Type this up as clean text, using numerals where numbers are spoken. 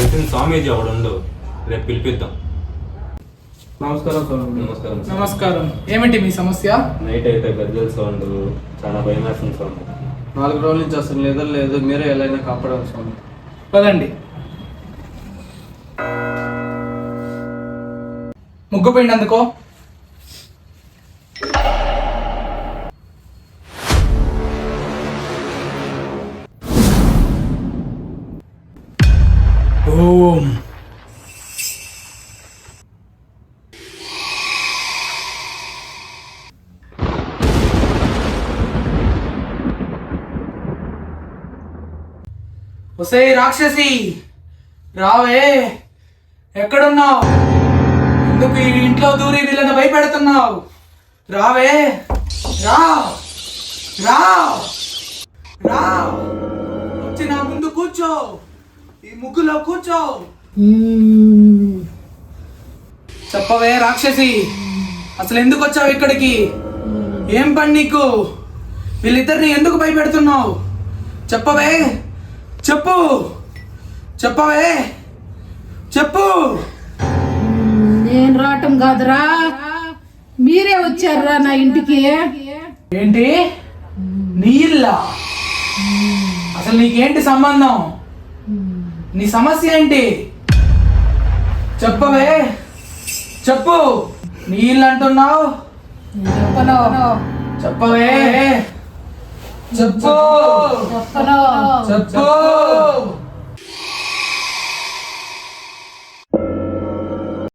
తెలిసిన స్వామీజీ ఒకడు ఉండు, రేపు పిలిపిద్దాం. నమస్కారం స్వామి. నమస్కారం. నమస్కారం. ఏమిటి మీ సమస్య? నైట్ అయితే గద్దెల సౌండ్ చాలా భయం వేస్తుంది స్వామి. 4 రోజుల నుంచి అసలు లేదు, మీరే ఎలా అయినా కాపాడాలి స్వామి. పదండి. ముగ్గు పోయినందుకో. ఓం ఒసే రాక్షసి, రావే. ఎక్కడున్నావు? ఎందుకు ఈ ఇంట్లో దూరి వీళ్ళని భయపెడుతున్నావు? రావే, రా రా రా. వచ్చి నా ముందు కూర్చో, ఈ ముగ్గులో కూర్చో. చెప్పవే రాక్షసి, అసలు ఎందుకు వచ్చావు ఇక్కడికి? ఏం పని నీకు? వీళ్ళిద్దరిని ఎందుకు భయపెడుతున్నావు? చెప్పవే, చెప్పు, చెప్పవే, చెప్పు. నేను రావటం కాదురా, మీరే వచ్చారా నా ఇంటికి. ఏంటి నీ ఇల్లా? అసలు నీకేంటి సంబంధం? నీ సమస్య ఏంటి? చెప్పవే, చెప్పు. నీ ఇల్లు అంటున్నావు, చెప్పను చెప్పవే, చెప్పు, చెప్పను చెప్పు.